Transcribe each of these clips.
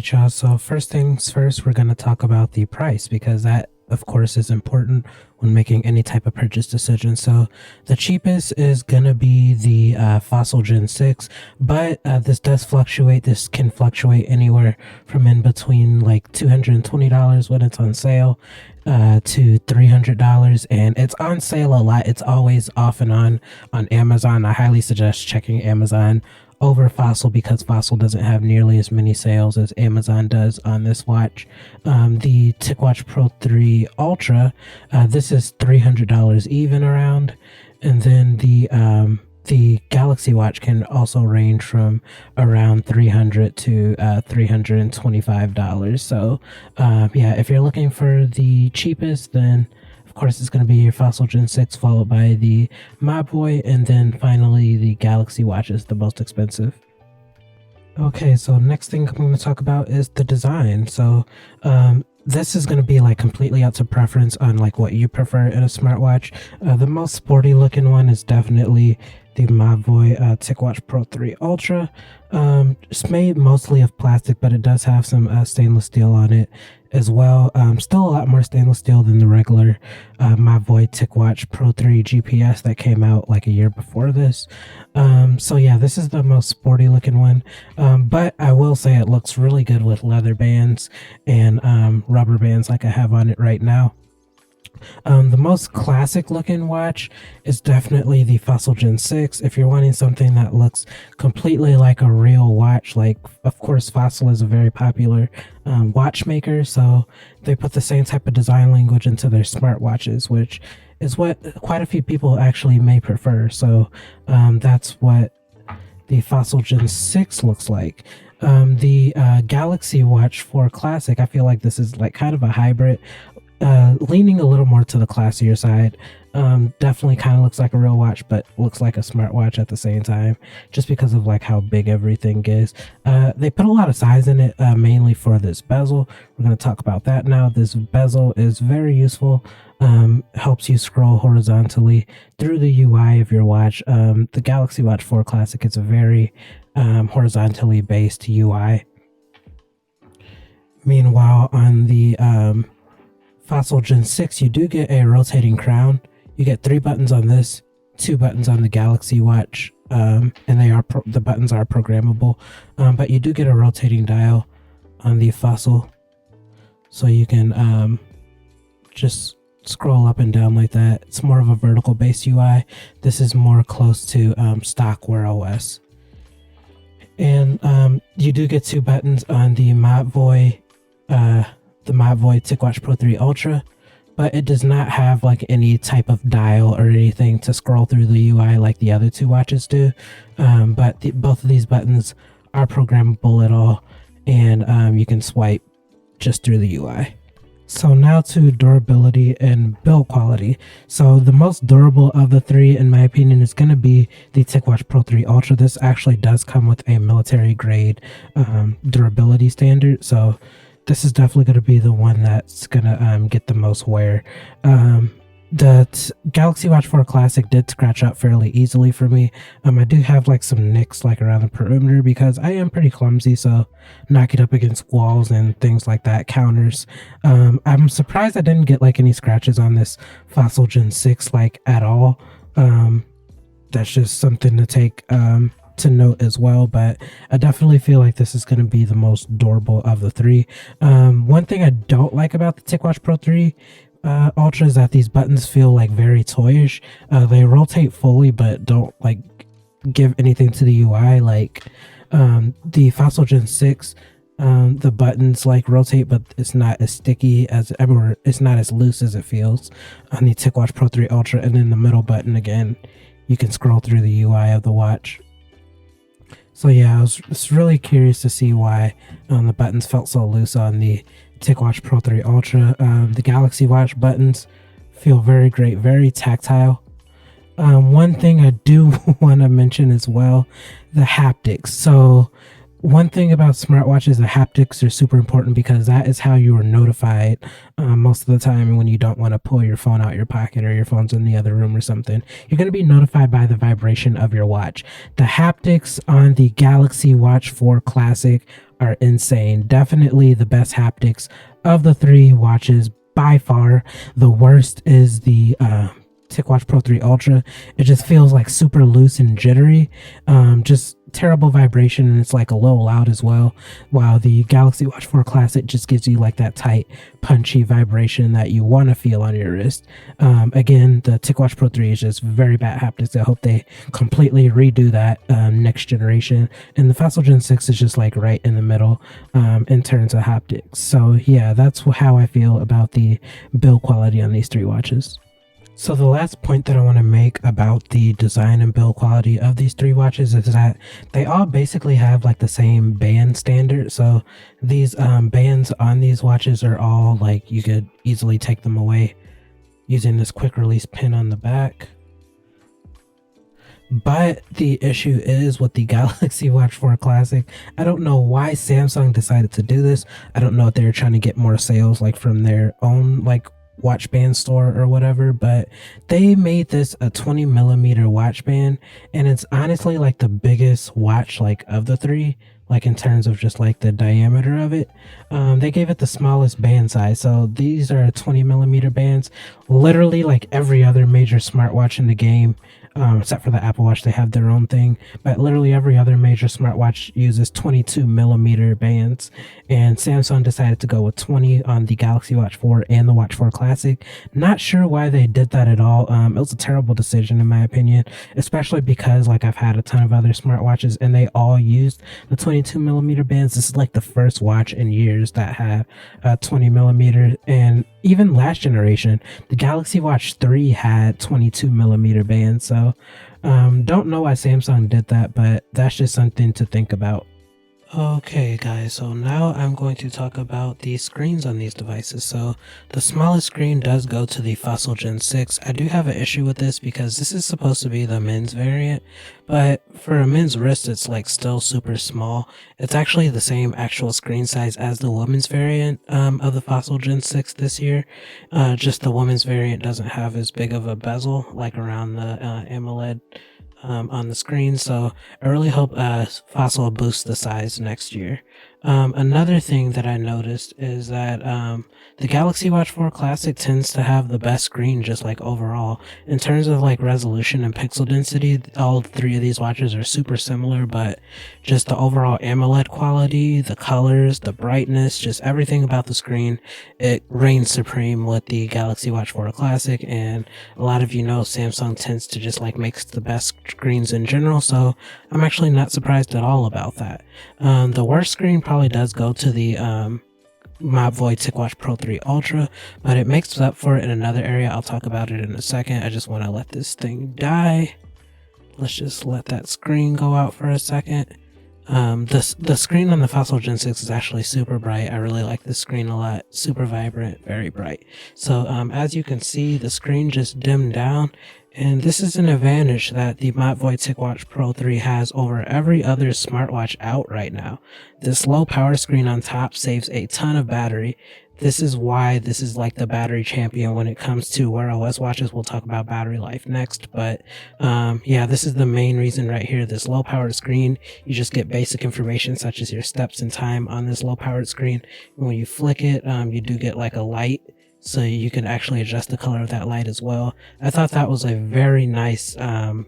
Alright, y'all, so first things first, we're going to talk about the price because that, of course, is important when making any type of purchase decision. So the cheapest is going to be the Fossil Gen 6, but this does fluctuate. This can fluctuate anywhere from in between like $220 when it's on sale to $300, and it's on sale a lot. It's always off and on Amazon. I highly suggest checking Amazon over Fossil because Fossil doesn't have nearly as many sales as Amazon does on this watch. The Ticwatch Pro 3 Ultra, this is $300 even around, and then the Galaxy Watch can also range from around $300 to $325. So yeah, if you're looking for the cheapest, then of course it's going to be your Fossil Gen 6, followed by the My Boy, and then finally the Galaxy Watch is the most expensive. Okay, so next thing I'm going to talk about is the design. So this is going to be like completely up to preference on like what you prefer in a smartwatch. The most sporty looking one is definitely the My Boy Ticwatch Pro 3 Ultra. It's made mostly of plastic, but it does have some stainless steel on it as well. Still a lot more stainless steel than the regular My Boy Ticwatch Pro 3 GPS that came out like a year before this. So yeah, this is the most sporty looking one, but I will say it looks really good with leather bands and rubber bands like I have on it right now. The most classic looking watch is definitely the Fossil Gen 6. If you're wanting something that looks completely like a real watch, like, of course, Fossil is a very popular watchmaker, so they put the same type of design language into their smartwatches, which is what quite a few people actually may prefer. So that's what the Fossil Gen 6 looks like. The Galaxy Watch 4 Classic, I feel like this is like kind of a hybrid, leaning a little more to the classier side. Definitely kind of looks like a real watch, but looks like a smartwatch at the same time, just because of like how big everything is. They put a lot of size in it, mainly for this bezel. We're going to talk about that now. This bezel is very useful. Helps you scroll horizontally through the UI of your watch. The Galaxy Watch 4 Classic is a very horizontally based UI. Meanwhile, on the Fossil Gen 6, you do get a rotating crown. You get 3 buttons on this, 2 buttons on the Galaxy Watch, and the buttons are programmable. But you do get a rotating dial on the Fossil, so you can just scroll up and down like that. It's more of a vertical based UI. This is more close to stock WearOS. And you do get 2 buttons on the My Boy Ticwatch Pro 3 Ultra, but it does not have like any type of dial or anything to scroll through the UI like the other 2 watches do. But both of these buttons are programmable at all, and you can swipe just through the UI. So now to durability and build quality. So the most durable of the 3, in my opinion, is going to be the Ticwatch Pro 3 Ultra. This actually does come with a military grade durability standard, so this is definitely going to be the one that's going to get the most wear. The Galaxy Watch 4 Classic did scratch up fairly easily for me. I do have like some nicks like around the perimeter because I am pretty clumsy, so knock it up against walls and things like that, counters. I'm surprised I didn't get like any scratches on this Fossil Gen 6 like at all. That's just something to take to note as well, but I definitely feel like this is going to be the most durable of the 3. One thing I don't like about the Ticwatch Pro 3 Ultra is that these buttons feel like very toyish. They rotate fully but don't like give anything to the UI like the Fossil Gen 6. The buttons like rotate, but it's not as sticky as ever. It's not as loose as it feels on the Ticwatch Pro 3 Ultra. And then the middle button, again, you can scroll through the UI of the watch. So yeah, I was really curious to see why the buttons felt so loose on the Ticwatch Pro 3 Ultra. The Galaxy Watch buttons feel very great, very tactile. One thing I do want to mention as well, the haptics. So one thing about smartwatches, the haptics are super important because that is how you are notified most of the time when you don't want to pull your phone out your pocket or your phone's in the other room or something. You're going to be notified by the vibration of your watch. The haptics on the Galaxy Watch 4 Classic are insane. Definitely the best haptics of the three watches by far. The worst is the Ticwatch Pro 3 Ultra. It just feels like super loose and jittery. Just terrible vibration, and it's like a little loud as well. While the Galaxy Watch 4 Classic just gives you like that tight, punchy vibration that you want to feel on your wrist. Again, the Ticwatch Pro 3 is just very bad haptics. I hope they completely redo that next generation. And the Fossil Gen 6 is just like right in the middle in terms of haptics. So yeah, that's how I feel about the build quality on these three watches. So the last point that I want to make about the design and build quality of these three watches is that they all basically have like the same band standard. So these bands on these watches are all like, you could easily take them away using this quick release pin on the back. But the issue is with the Galaxy Watch 4 Classic, I don't know why Samsung decided to do this. I don't know if they were trying to get more sales like from their own like watch band store or whatever, but they made this a 20 millimeter watch band, and it's honestly like the biggest watch like of the three, like in terms of just like the diameter of it. They gave it the smallest band size, so these are 20 millimeter bands. Literally like every other major smartwatch in the game, except for the Apple Watch, they have their own thing, but literally every other major smartwatch uses 22 millimeter bands, and Samsung decided to go with 20 on the Galaxy Watch 4 and the Watch 4 Classic. Not sure why they did that at all. It was a terrible decision in my opinion, especially because like I've had a ton of other smartwatches and they all used the 22 millimeter bands. This is like the first watch in years that had 20 millimeter, and even last generation, the Galaxy Watch 3 had 22 millimeter bands. So don't know why Samsung did that, but that's just something to think about. Okay guys, so now I'm going to talk about the screens on these devices. So the smallest screen does go to the Fossil Gen 6. I do have an issue with this because this is supposed to be the men's variant, but for a men's wrist it's like still super small. It's actually the same actual screen size as the women's variant of the Fossil Gen 6 this year. Just the women's variant doesn't have as big of a bezel like around the AMOLED on the screen, so I really hope Fossil boosts the size next year. Another thing that I noticed is that the Galaxy Watch 4 Classic tends to have the best screen just like overall. In terms of like resolution and pixel density, all three of these watches are super similar, but just the overall AMOLED quality, the colors, the brightness, just everything about the screen, it reigns supreme with the Galaxy Watch 4 Classic. And a lot of you know Samsung tends to just like makes the best screens in general, so I'm actually not surprised at all about that. The worst screen probably does go to the Mobvoi Ticwatch Pro 3 Ultra, but it makes up for it in another area. I'll talk about it in a second. I just want to let this thing die. Let's just let that screen go out for a second. The screen on the Fossil Gen 6 is actually super bright. I really like this screen a lot. Super vibrant, very bright. So as you can see, the screen just dimmed down, and this is an advantage that the Mobvoi Ticwatch Pro 3 has over every other smartwatch out right now. This low power screen on top saves a ton of battery. This is why this is like the battery champion when it comes to WearOS watches. We'll talk about battery life next, but yeah, this is the main reason right here. This low powered screen, you just get basic information such as your steps and time on this low powered screen. And when you flick it, you do get like a light, so you can actually adjust the color of that light as well. I thought that was a very nice,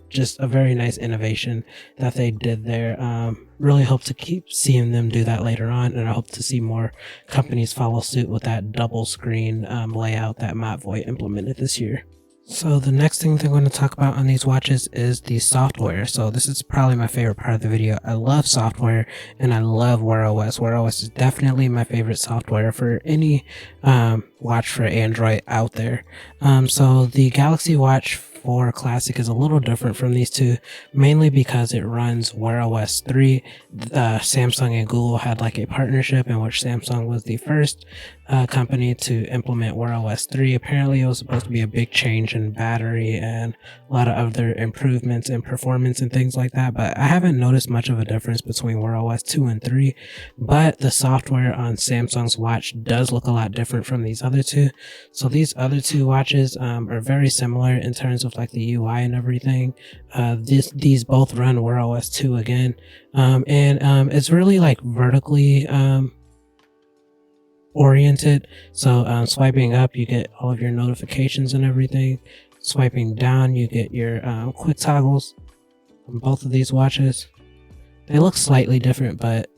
just a very nice innovation that they did there. Really hope to keep seeing them do that later on, and I hope to see more companies follow suit with that double screen layout that Mobvoi implemented this year. So the next thing they're going to talk about on these watches is the software. So this is probably my favorite part of the video. I love software and I love WearOS. WearOS is definitely my favorite software for any watch for Android out there. So the Galaxy Watch 4 Classic is a little different from these two, mainly because it runs WearOS 3. Samsung and Google had like a partnership in which Samsung was the first company to implement WearOS 3. Apparently it was supposed to be a big change in battery and a lot of other improvements in performance and things like that, but I haven't noticed much of a difference between WearOS 2 and 3. But the software on Samsung's watch does look a lot different from these other two. So these other two watches are very similar in terms of with like the UI and everything. These both run WearOS 2 again, and it's really like vertically oriented. So swiping up, you get all of your notifications and everything. Swiping down, you get your quick toggles on both of these watches. They look slightly different, but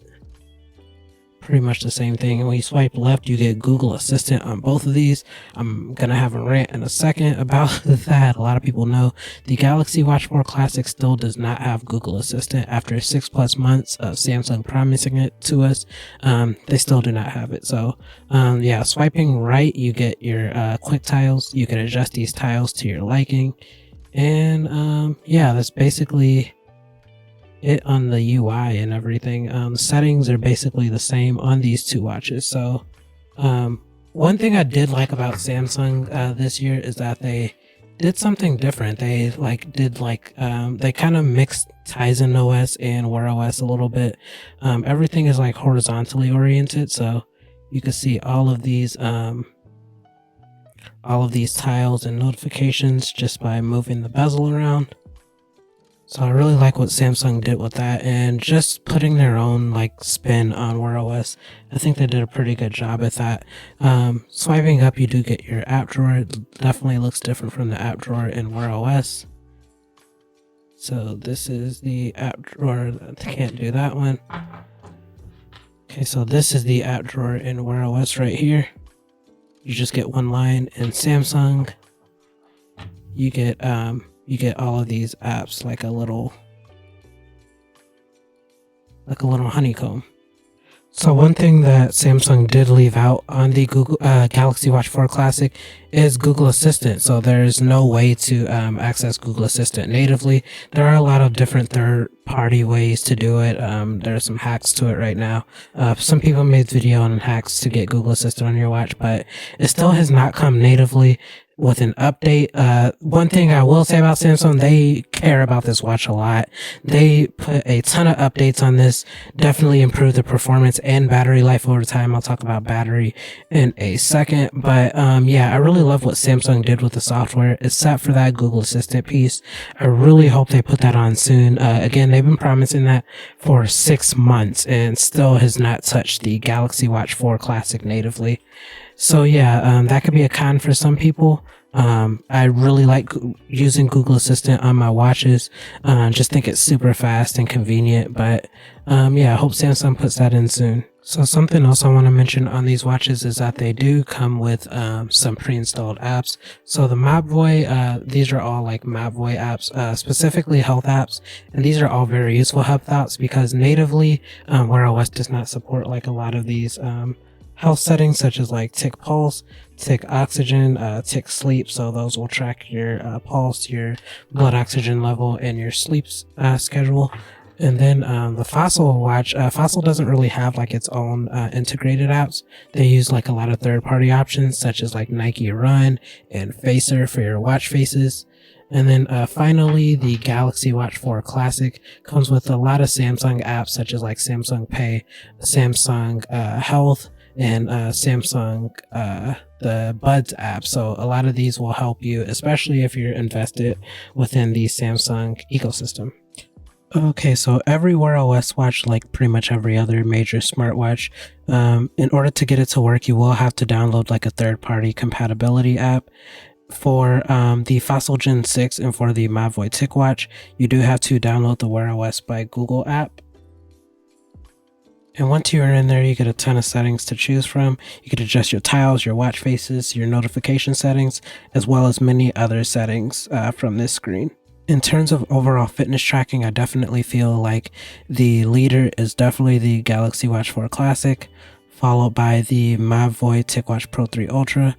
pretty much the same thing. And when you swipe left, you get Google Assistant on both of these. I'm gonna have a rant in a second about that. A lot of people know the Galaxy Watch 4 Classic still does not have Google Assistant after 6+ months of Samsung promising it to us. They still do not have it. So yeah, swiping right, you get your quick tiles. You can adjust these tiles to your liking, and yeah, that's basically it on the UI and everything. The settings are basically the same on these two watches. So one thing I did like about Samsung this year is that they did something different. They they kind of mixed Tizen OS and WearOS a little bit. Everything is like horizontally oriented, so you can see all of these tiles and notifications just by moving the bezel around. So I really like what Samsung did with that, and just putting their own like spin on WearOS. I think they did a pretty good job at that. Swiping up, you do get your app drawer. It definitely looks different from the app drawer in WearOS. So this is the app drawer. I can't do that one. Okay, so this is the app drawer in WearOS right here. You just get one line. In Samsung, you get all of these apps like a little honeycomb. So one thing that Samsung did leave out on the Galaxy Watch 4 Classic is Google Assistant. So there's no way to access Google Assistant natively. There are a lot of different third-party ways to do it. There's some hacks to it right now. Some people made video on hacks to get Google Assistant on your watch, but it still has not come natively with an update. One thing I will say about Samsung, they care about this watch a lot. They put a ton of updates on this, definitely improve the performance and battery life over time. I'll talk about battery in a second, but yeah, I really love what Samsung did with the software, except for that Google Assistant piece. I really hope they put that on soon. Again, they've been promising that for 6 months and still has not touched the Galaxy Watch 4 Classic natively. So yeah, that could be a con for some people. I really like using Google Assistant on my watches. Just think it's super fast and convenient, but yeah, I hope Samsung puts that in soon. So something else I want to mention on these watches is that they do come with some pre-installed apps. So the Mapvoy, these are all like Mapvoy apps, specifically health apps, and these are all very useful health apps because natively WearOS does not support like a lot of these health settings such as like Tic Pulse, Tic Oxygen, Tic Sleep. So those will track your pulse, your blood oxygen level, and your sleep schedule. And then the Fossil watch, Fossil doesn't really have like its own integrated apps. They use like a lot of third-party options such as like Nike Run and Facer for your watch faces. And then finally, the Galaxy Watch 4 Classic comes with a lot of Samsung apps such as like Samsung Pay, Samsung Health, and Samsung the Buds app. So a lot of these will help you, especially if you're invested within the Samsung ecosystem. Okay, so every WearOS watch, like pretty much every other major smartwatch, in order to get it to work, you will have to download like a third-party compatibility app. For the Fossil Gen 6 and for the Mapvoy Ticwatch, you do have to download the WearOS by Google app. And once you're in there, you get a ton of settings to choose from. You can adjust your tiles, your watch faces, your notification settings, as well as many other settings from this screen. In terms of overall fitness tracking, I definitely feel like the leader is definitely the Galaxy Watch 4 Classic, followed by the Mapvoy Ticwatch Pro 3 Ultra,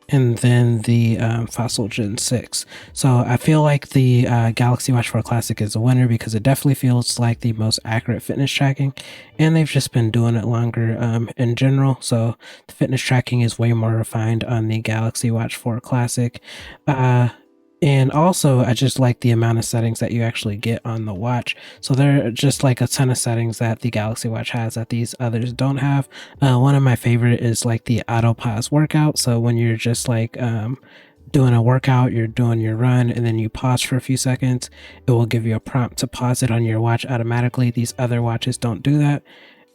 and then the Fossil Gen 6. So I feel like the Galaxy Watch 4 Classic is a winner because it definitely feels like the most accurate fitness tracking, and they've just been doing it longer in general. So the fitness tracking is way more refined on the Galaxy Watch 4 Classic. And also, I just like the amount of settings that you actually get on the watch. So there are just like a ton of settings that the Galaxy Watch has that these others don't have. One of my favorite is like the auto pause workout. So when you're just like doing a workout, you're doing your run, and then you pause for a few seconds, it will give you a prompt to pause it on your watch automatically. These other watches don't do that.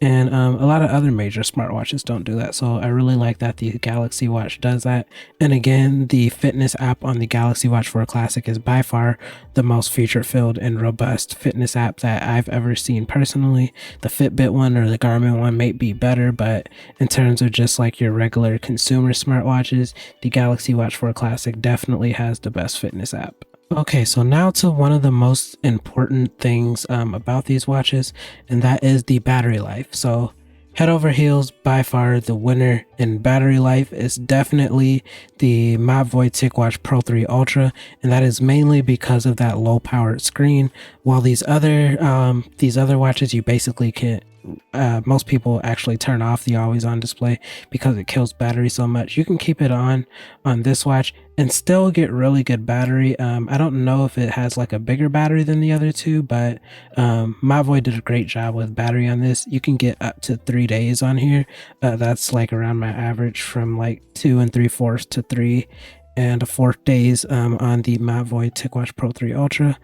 And a lot of other major smartwatches don't do that. So I really like that the Galaxy Watch does that. And again, the fitness app on the Galaxy Watch 4 Classic is by far the most feature-filled and robust fitness app that I've ever seen personally. The Fitbit one or the Garmin one may be better, but in terms of just like your regular consumer smartwatches, the Galaxy Watch 4 Classic definitely has the best fitness app. Okay, so now to one of the most important things about these watches, and that is the battery life. So head over heels, by far the winner in battery life is definitely the Ticwatch Pro 3 Ultra, and that is mainly because of that low powered screen. While these other watches, you basically can't, most people actually turn off the always on display because it kills battery so much. You can keep it on this watch and still get really good battery. I don't know if it has like a bigger battery than the other two, but Mavoy did a great job with battery on this. You can get up to 3 days on here. That's like around my average, from like 2 3/4 to 3 1/4 days on the Mavoy Ticwatch Pro 3 Ultra.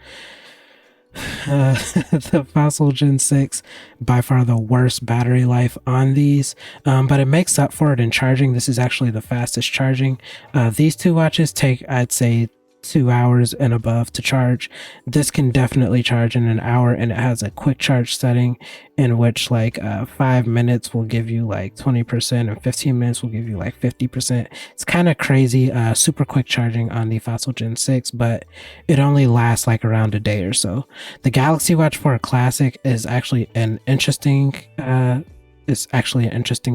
The Fossil Gen 6, by far the worst battery life on these, but it makes up for it in charging. This is actually the fastest charging. These two watches take, I'd say, 2 hours and above to charge. This can definitely charge in an hour, and it has a quick charge setting in which like 5 minutes will give you like 20% and 15 minutes will give you like 50%. It's kind of crazy. Super quick charging on the Fossil Gen 6, but it only lasts like around a day or so. The Galaxy Watch 4 Classic is actually an interesting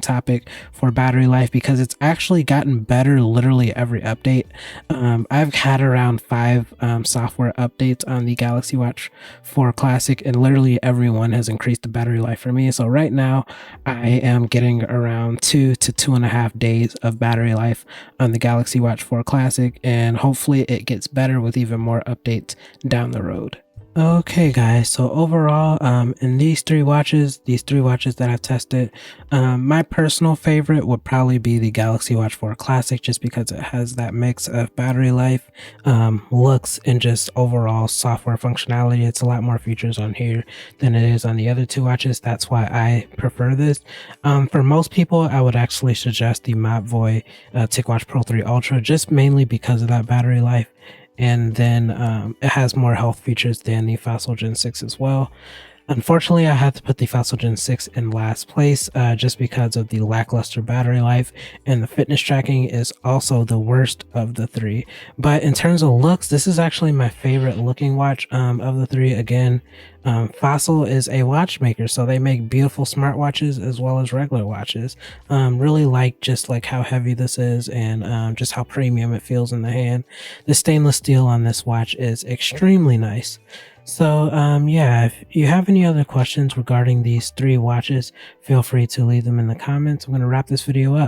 topic for battery life, because it's actually gotten better literally every update. I've had around 5 software updates on the Galaxy Watch 4 Classic, and literally everyone has increased the battery life for me. So right now I am getting around 2 to 2.5 days of battery life on the Galaxy Watch 4 Classic, and hopefully it gets better with even more updates down the road. Okay guys, so overall, in these three watches that I've tested, my personal favorite would probably be the Galaxy Watch 4 Classic, just because it has that mix of battery life, looks, and just overall software functionality. It's a lot more features on here than it is on the other two watches. That's why I prefer this. For most people, I would actually suggest the Mavoy Ticwatch Pro 3 Ultra, just mainly because of that battery life. And then it has more health features than the Fossil Gen 6 as well. Unfortunately, I had to put the Fossil Gen 6 in last place just because of the lackluster battery life, and the fitness tracking is also the worst of the three. But in terms of looks, this is actually my favorite looking watch of the three. Again, Fossil is a watchmaker, so they make beautiful smartwatches as well as regular watches. Really like just like how heavy this is, and just how premium it feels in the hand. The stainless steel on this watch is extremely nice. So yeah, if you have any other questions regarding these three watches, feel free to leave them in the comments. I'm going to wrap this video up.